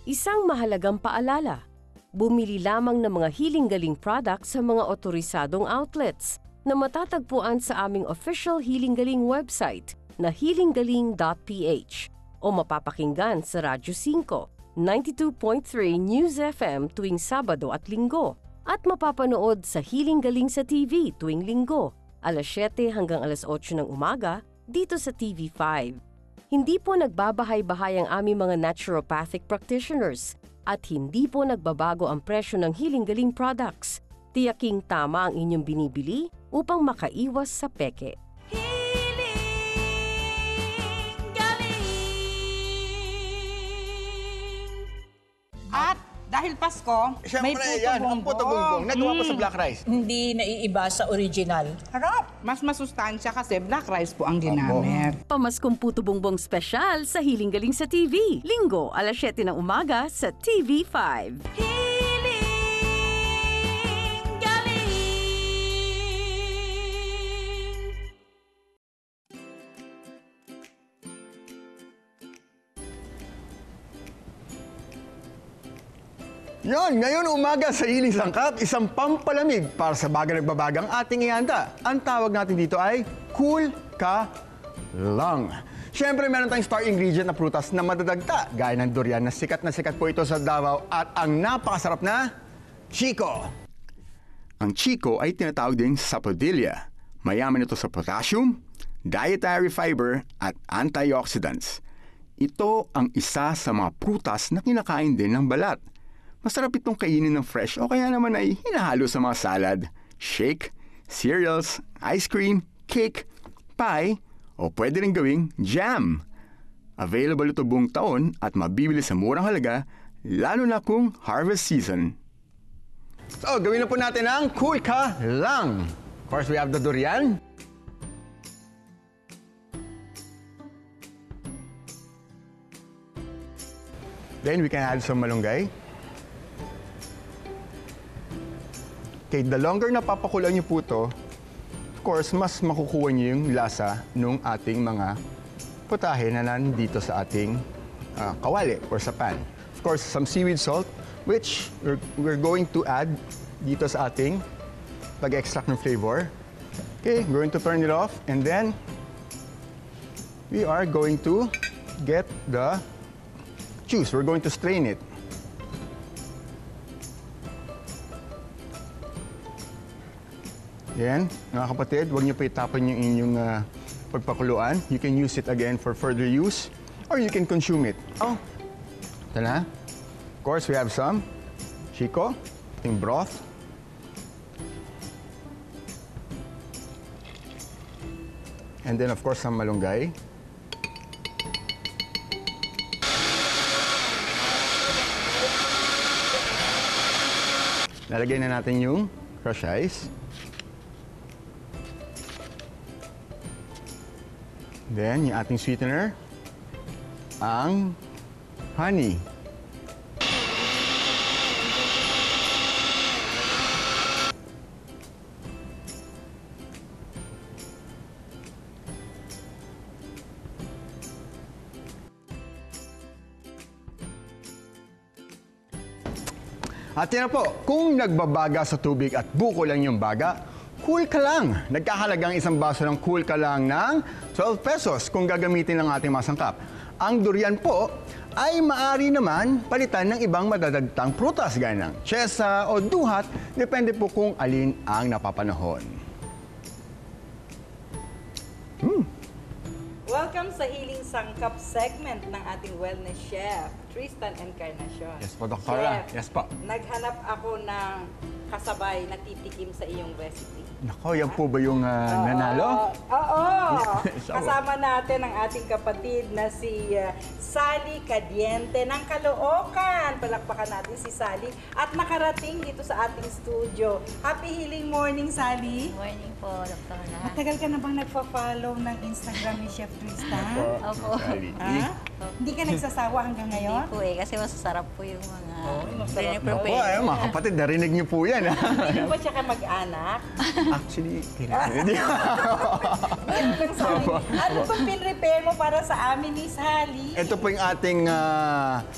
Isang mahalagang paalala, bumili lamang ng mga Healing Galing products sa mga otorisadong outlets na matatagpuan sa aming official Healing Galing website na healinggaling.ph o mapapakinggan sa Radyo 5, 92.3 News FM tuwing Sabado at Linggo at mapapanood sa Healing Galing sa TV tuwing Linggo, alas 7 hanggang alas 8 ng umaga dito sa TV5. Hindi po nagbabahay-bahay ang aming mga naturopathic practitioners at hindi po nagbabago ang presyo ng Healing Galing products. Tiyaking tama ang inyong binibili upang makaiwas sa peke. At dahil Pasko, may Siyempre, ang puto bumbong. Nagawa pa sa black rice. Hindi naiiba sa original. Harap! Mas masustansya kasi black rice po ang ginamit. Pamaskong puto bongbong special sa Healing Galing sa TV. Linggo, alas 7 ng umaga sa TV5. Yon, ngayon umaga sa Hiling Sangkap, isang pampalamig para sa bagang nagbabagang ating ihanda. Ang tawag natin dito ay Cool Ka Lang. Siyempre, meron tayong star ingredient na prutas na madadagta, gaya ng durian na sikat po ito sa Davao at ang napakasarap na Chico. Ang Chico ay tinatawag ding sapodilla. Mayaman ito sa potassium, dietary fiber at antioxidants. Ito ang isa sa mga prutas na kinakain din ng balat. Masarap itong kainin ng fresh o kaya naman ay hinahalo sa mga salad, shake, cereals, ice cream, cake, pie, o pwede rin gawing jam. Available ito buong taon at mabibili sa murang halaga, lalo na kung harvest season. So, gawin na po natin ang Cool Ka Lang. Of course, we have the durian. Then we can add some malunggay. Okay, the longer na papakulan niyo po ito, of course, mas makukuha niyo yung lasa ng ating mga putahe na nandito sa ating kawali or sa pan. Of course, some seaweed salt, which we're going to add dito sa ating pag-extract ng flavor. Okay, we're going to turn it off and then we are going to get the juice. We're going to strain it. Yan, mga kapatid, huwag niyo pa itapon yung inyong pagpakuluan. You can use it again for further use or you can consume it. Oh, ito na. Of course, we have some Chico, ating broth. And then, of course, some malunggay. Lalagay na natin yung crushed ice. Then, yung ating sweetener, ang honey. At yan na po, kung nagbabaga sa tubig at buko lang yung baga, Cool Ka Lang. Nagkahalagang isang baso ng Cool Ka Lang ng 12 pesos kung gagamitin ng ating masangkap. Ang durian po ay maaari naman palitan ng ibang madadagtang prutas gaya ng tsesa o duhat, depende po kung alin ang napapanahon. Welcome sa Healing Sangkap segment ng ating wellness chef, Tristan Encarnacion. Yes po, Doktora. Chef, Yes po. naghanap ako ng kasabay na titikim sa iyong recipe. Nako, yan po ba yung nanalo? Oo. Yes, ako. Kasama natin ang ating kapatid na si Sally Cadiente ng Caloocan. Palakpakan natin si Sally. At nakarating dito sa ating studio. Happy healing morning, Sally. Morning po, Dr. Na. Matagal ka na bang nagpa-follow ng Instagram ni Chef Tristan? Opo. Ha? Hindi ka nagsasawa hanggang ngayon? Hindi po kasi masasarap po yung mga masarap. Opo, mga kapatid, narinig niyo po yan. Hindi ba siya ka mag-anak? Actually, hindi. ng Sally. Ano pang pin-repair mo para sa amin ni Sally? Ito po yung ating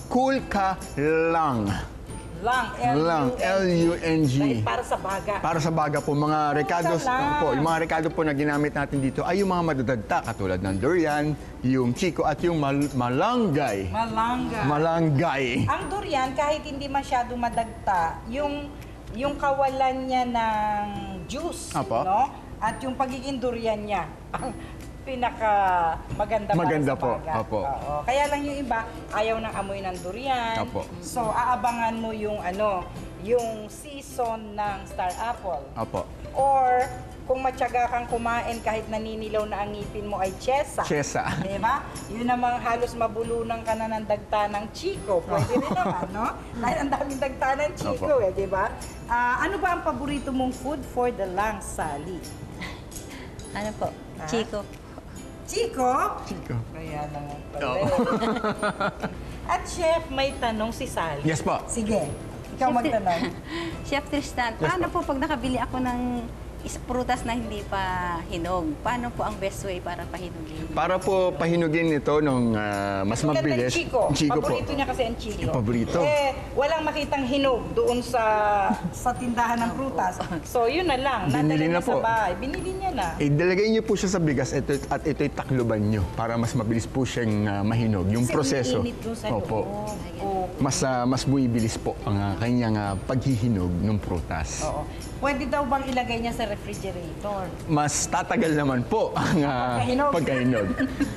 Cool Ka Lang. Lang, Lang, L-U-N-G. Para sa baga. Para sa baga po, mga recados lang. po, yung mga recado po na ginamit natin dito ay yung mga madadagta katulad ng durian, yung chiko at yung malanggay. Malanga. Malanggay. Ang durian, kahit hindi masyado madagta, yung kawalan niya ng juice, Apo. no? At yung pagiging durian niya, ang pinaka Maganda para sa po, baga. apo. Oo. Kaya lang yung iba, ayaw ng amoy ng durian. Apo. So, aabangan mo yung yung season ng star apple. Opo. Or, kung matyaga kang kumain kahit naninilaw na ang ngipin mo ay chesa. Chesa. Diba? Yun namang halos mabulunan ka na ng dagta ng chiko. Pwede rin naman, no? Dahil ang daming dagta ng chiko, Opo. diba? Ano ba ang paborito mong food for the lungs, Sally? Ano po? Chico. Chiko? Chiko. Kaya naman pala. Oo. At chef, may tanong si Sally. Yes po. Sige, ikaw magtanong. Chef Tristan, paano po pag nakabili ako ng prutas na hindi pa hinog? Paano po ang best way para pahinugin? Para po pahinugin ito nung mas Maganda mabilis. yung chiko. Chiko po. Paborito niya kasi ang chiko. Yung paborito. Walang makitang hinog doon sa tindahan ng prutas. So, yun na lang. Binili Nadala na niya sa po. bahay. Binili niya na. Idalagay niyo po siya sa bigas at ito'y takluban niyo para mas mabilis po siyang mahinog. Yung Kasi proseso. umiinit doon sa Opo. loob. Oo. Mas bumibilis po ang kanyang paghihinog ng prutas. Oo. Pwede daw bang ilagay niya sa refrigerator? Mas tatagal naman po ang Pagkahinog. pagkahinog.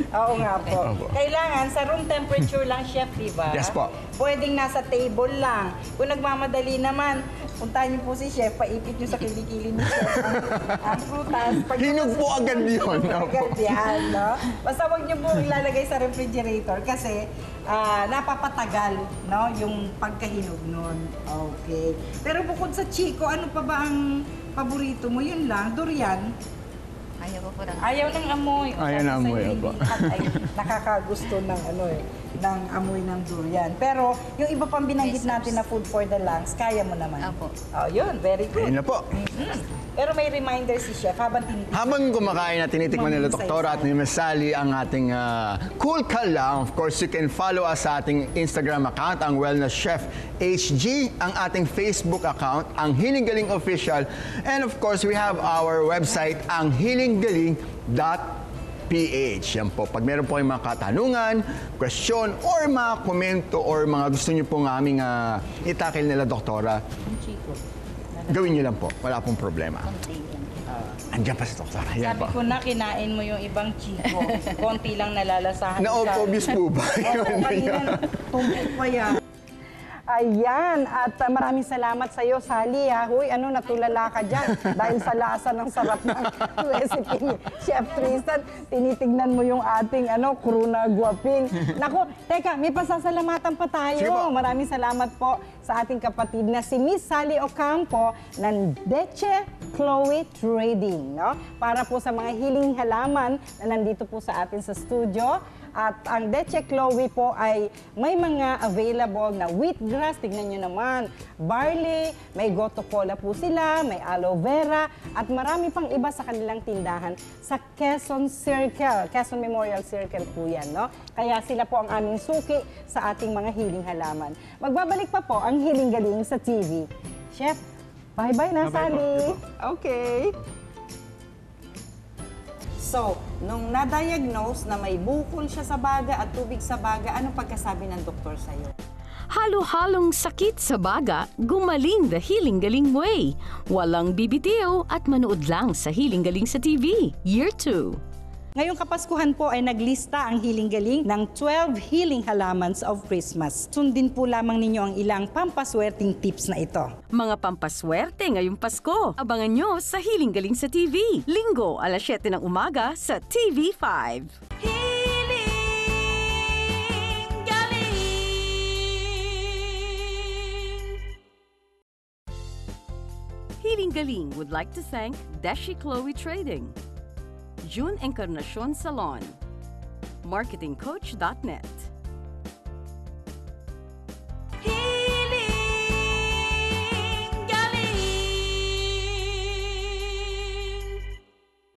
Oo nga po. Opo. Kailangan sa room temperature lang, chef, di ba? Yes po. Pwedeng nasa table lang. Kung nagmamadali naman, puntahan niyo po si chef, paipit niyo sa kilikili ni chef ang prutas. Hinog po agad yun. Agad yan, no? Basta wag niyo po ilalagay sa refrigerator kasi napapatagal, no? Yung pagkahinog nun. Okay. Pero bukod sa chiko, ano pa ba ang paborito mo? Yun lang, durian. Ayaw ko po ng... Ayaw ng amoy. Ayaw ng amoy, Sabi opo. sa lahat ay nakakagusto ng ng amoy ng durian. Pero yung iba pang binanggit natin na food for the lungs, kaya mo naman. Apo. Oh, yun, very good. Ayun na po. Pero may reminder si chef habang tinitignan. Habang kumakain at tinitikman nila Doktora at ni Miss Sally ang ating Cool Ka Lang, of course, you can follow us sa ating Instagram account, ang Wellness Chef HG, ang ating Facebook account, ang Hiling Galing Official, and of course, we have our website, ang hilinggaling.ph. Yan po. Pag meron po kayong mga katanungan, question, or mga komento, or mga gusto nyo pong aming itakil nila Doktora, gawin nyo lang po. Wala pong problema. Andiyan pa si Doktora. Yan Sabi po. ko na, kinain mo yung ibang chiko. Konti lang nalalasahan. Na-obvious po ba? Oo, kanina tumpok pa yan. Ayan, at maraming salamat sa iyo, Sally. Huy, natulala ka dyan dahil sa lasa ng sarap ng recipe ni Chef Tristan. Tinitignan mo yung ating crew na guwaping. Naku, teka, may pasasalamatan pa tayo. Sige po. Maraming salamat po sa ating kapatid na si Miss Sally Ocampo ng Deche Chloe Trading. No? Para po sa mga hiling halaman na nandito po sa atin sa studio. At ang Deche Chloe po ay may mga available na wheatgrass. Tignan nyo naman. Barley, may goto cola po sila, may aloe vera, at marami pang iba sa kanilang tindahan sa Quezon Circle. Quezon Memorial Circle po yan, no? Kaya sila po ang aming suki sa ating mga hiling halaman. Magbabalik pa po ang Hiling Galing sa TV. Chef, bye-bye na, Sally. Okay. So, nung na-diagnose na may bukol siya sa baga at tubig sa baga, anong pagkasabi ng doktor sa'yo? Halo-halong sakit sa baga, gumaling the Hiling Galing way. Walang bibitiw at manood lang sa Hiling Galing sa TV, Year 2. Ngayong Kapaskuhan po ay naglista ang Hiling Galing ng 12 healing halamans of Christmas. Sundin po lamang ninyo ang ilang pampaswerteng tips na ito. Mga pampaswerte ngayong Pasko. Abangan nyo sa Hiling Galing sa TV. Linggo, alas 7 ng umaga sa TV5. Hiling Galing would like to thank Deche Chloe Trading, June Encarnacion Salon, marketingcoach.net,